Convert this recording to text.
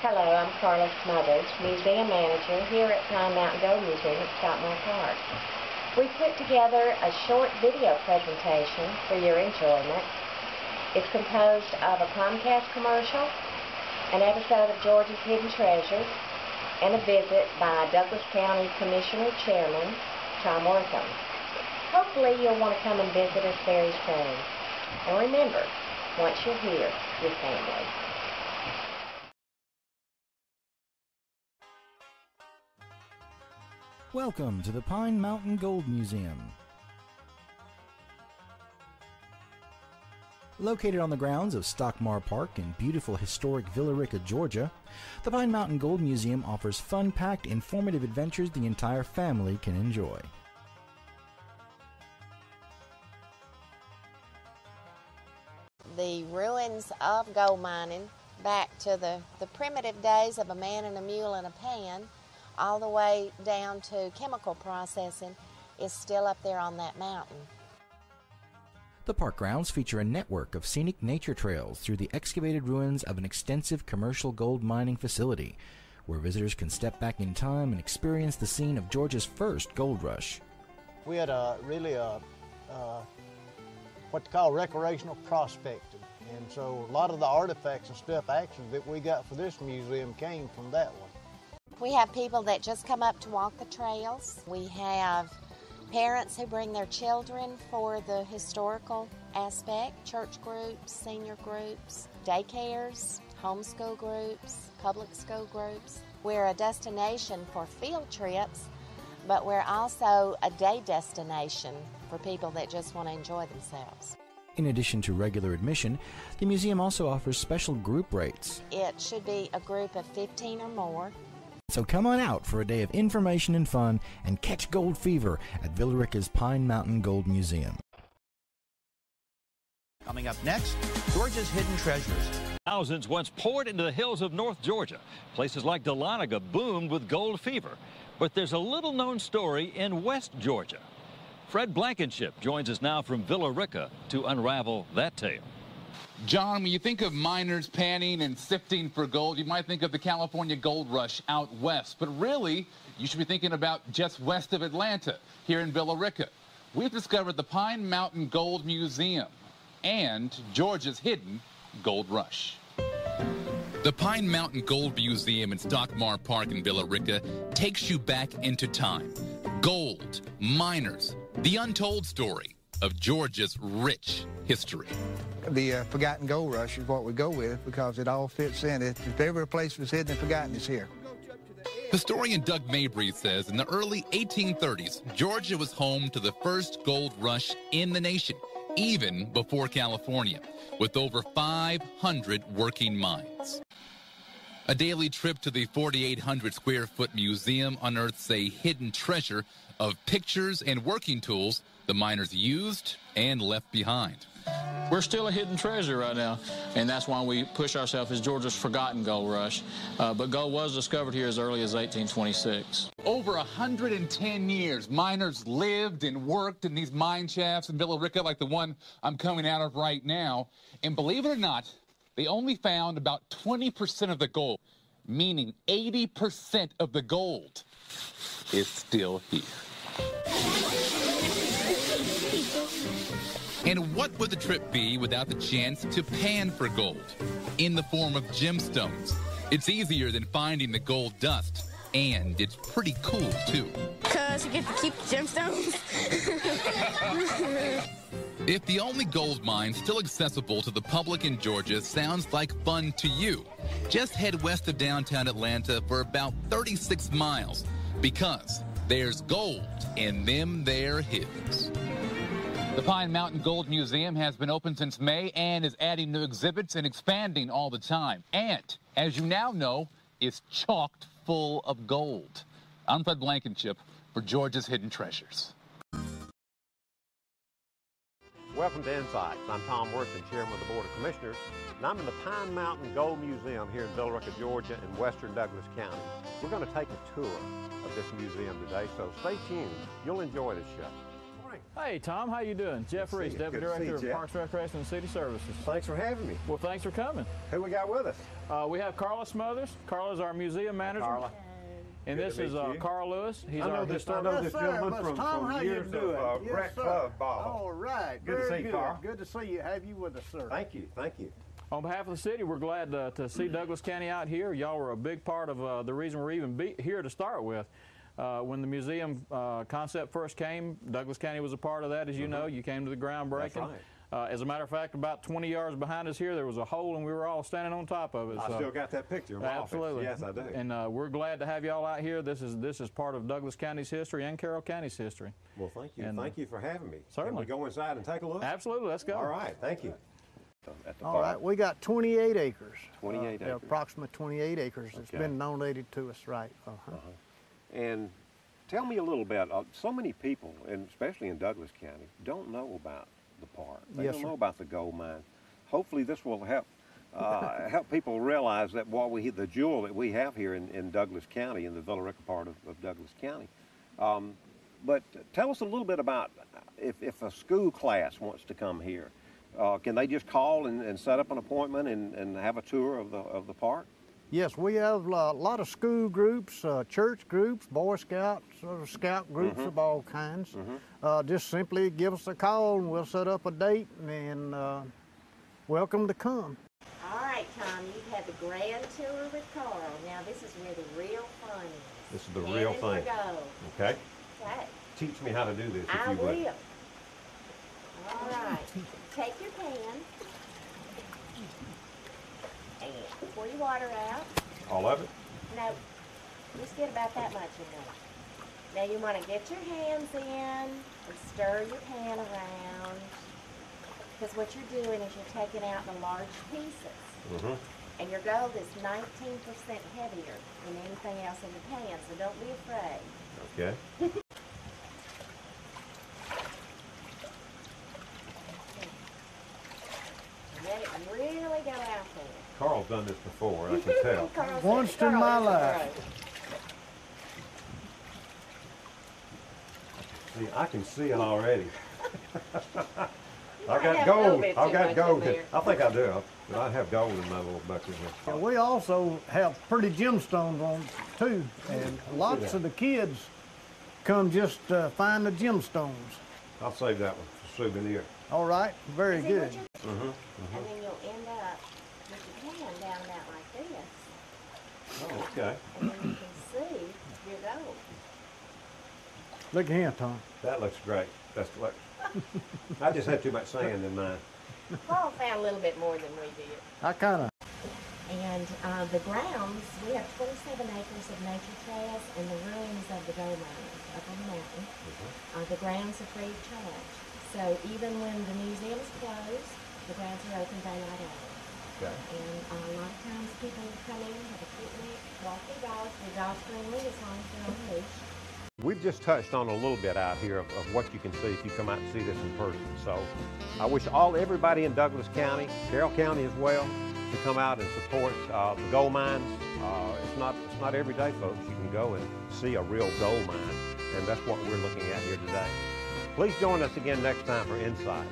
Hello, I'm Carla Smothers, Museum Manager here at Pine Mountain Gold Museum at Stockmar Park. We put together a short video presentation for your enjoyment. It's composed of a Comcast commercial, an episode of Georgia's Hidden Treasures, and a visit by Douglas County Commissioner Chairman Tom Wortham. Hopefully you'll want to come and visit us very soon. And remember, once you're here, you're family. Welcome to the Pine Mountain Gold Museum. Located on the grounds of Stockmar Park in beautiful historic Villa Rica, Georgia, the Pine Mountain Gold Museum offers fun-packed, informative adventures the entire family can enjoy. The ruins of gold mining back to the primitive days of a man and a mule and a pan, all the way down to chemical processing, is still up there on that mountain. The park grounds feature a network of scenic nature trails through the excavated ruins of an extensive commercial gold mining facility, where visitors can step back in time and experience the scene of Georgia's first gold rush. We had what they call recreational prospecting, and so a lot of the artifacts and stuff actually that we got for this museum came from that one. We have people that just come up to walk the trails. We have parents who bring their children for the historical aspect, church groups, senior groups, daycares, homeschool groups, public school groups. We're a destination for field trips, but we're also a day destination for people that just want to enjoy themselves. In addition to regular admission, the museum also offers special group rates. It should be a group of 15 or more. So come on out for a day of information and fun and catch gold fever at Villa Rica's Pine Mountain Gold Museum. Coming up next, Georgia's hidden treasures. Thousands once poured into the hills of North Georgia. Places like Dahlonega boomed with gold fever. But there's a little-known story in West Georgia. Fred Blankenship joins us now from Villa Rica to unravel that tale. John, when you think of miners panning and sifting for gold, you might think of the California gold rush out west. But really, you should be thinking about just west of Atlanta, here in Villa Rica. We've discovered the Pine Mountain Gold Museum and Georgia's hidden gold rush. The Pine Mountain Gold Museum in Stockmar Park in Villa Rica takes you back into time. Gold, miners, the untold story of Georgia's rich history. The forgotten gold rush is what we go with because it all fits in. If ever a place was hidden and forgotten, it's here. Historian Doug Mabry says in the early 1830s, Georgia was home to the first gold rush in the nation, even before California, with over 500 working mines. A daily trip to the 4,800 square foot museum unearths a hidden treasure of pictures and working tools the miners used and left behind. We're still a hidden treasure right now, and that's why we push ourselves as Georgia's forgotten gold rush. But gold was discovered here as early as 1826. Over 110 years, miners lived and worked in these mine shafts in Villa Rica like the one I'm coming out of right now. And believe it or not, they only found about 20% of the gold, meaning 80% of the gold is still here. And what would the trip be without the chance to pan for gold in the form of gemstones? It's easier than finding the gold dust, and it's pretty cool, too. Because you get to keep the gemstones. If the only gold mine still accessible to the public in Georgia sounds like fun to you, just head west of downtown Atlanta for about 36 miles, because there's gold in them there hills. The Pine Mountain Gold Museum has been open since May and is adding new exhibits and expanding all the time. And, as you now know, is chocked full of gold. I'm Fred Blankenship for Georgia's Hidden Treasures. Welcome to Insights. I'm Tom Wortham, Chairman of the Board of Commissioners, and I'm in the Pine Mountain Gold Museum here in Villa Rica, Georgia, in western Douglas County. We're going to take a tour of this museum today, so stay tuned. You'll enjoy this show. Good morning. Hey, Tom, how you doing? Jeff Reese, Deputy Director of Parks, Recreation, and City Services. Thanks for having me. Well, thanks for coming. Who we got with us? We have Carla Smothers. Carla's our museum manager. Carla. And this is Carl Lewis. He's I know our this historical. gentleman from years of Brett Club ball. All right. Good to see you, Carl. Good to see you. Have you with us, sir. Thank you. Thank you. On behalf of the city, we're glad to see Douglas County out here. Y'all were a big part of the reason we're even here to start with. When the museum concept first came, Douglas County was a part of that, as you know. You came to the groundbreaking. That's right. As a matter of fact, about 20 yards behind us here, there was a hole, and we were all standing on top of it. I still got that picture in my absolutely. office. Yes, I do. And we're glad to have y'all out here. This is part of Douglas County's history and Carroll County's history. Well, thank you. And, thank you for having me. Certainly. Can we go inside and take a look? Absolutely. Let's go. All right. Thank you. All right. We got 28 acres. 28 acres. Approximately 28 acres. It's been donated to us, right. And tell me a little bit. So many people, and especially in Douglas County, don't know about the park. They don't know about the gold mine. Hopefully this will help help people realize that the jewel that we have here in Douglas County, in the Villa Rica part of Douglas County. But tell us a little bit about if a school class wants to come here. Can they just call and set up an appointment and have a tour of the park? Yes, we have a lot of school groups, church groups, Boy Scouts, scout groups of all kinds. Just simply give us a call and we'll set up a date and welcome to come. All right, Tom, you've had the grand tour with Carl. Now this is where the real fun is. This is the real thing. Okay. Okay. Teach me how to do this, if I you would. will. All right. Take your pan and pour your water out. All of it? No, just get about that much in there. Now you want to get your hands in and stir your pan around, because what you're doing is you're taking out the large pieces. And your gold is 19% heavier than anything else in the pan, so don't be afraid. Okay. Let it really go out there. Carl's done this before, I can tell. Once in my life. See, I can see it already. I got gold. I got gold. I think I do. But I have gold in my little bucket here. Yeah, we also have pretty gemstones on too, and lots of the kids come just find the gemstones. I'll save that one for souvenir. All right, very good. And then you'll end up with your pan down about like this. Oh, okay. And then you can see your gold. Look here, Tom. That looks great. That's like, I just had too much sand in mine. Paul found a little bit more than we did. I kind of. And the grounds, we have 27 acres of nature trails and the ruins of the gold mines up on the mountain. The grounds are free of charge. So even when the museum is closed, the grounds are open daylight hours. Okay. And a lot of times people come in, have a picnic, walk their dogs. Their dogs friendly as long as they're on the leash. We've just touched on a little bit out here of what you can see if you come out and see this in person. So I wish everybody in Douglas County, Carroll County as well, to come out and support the gold mines. It's not every day, folks. You can go and see a real gold mine, and that's what we're looking at here today. Please join us again next time for Insights.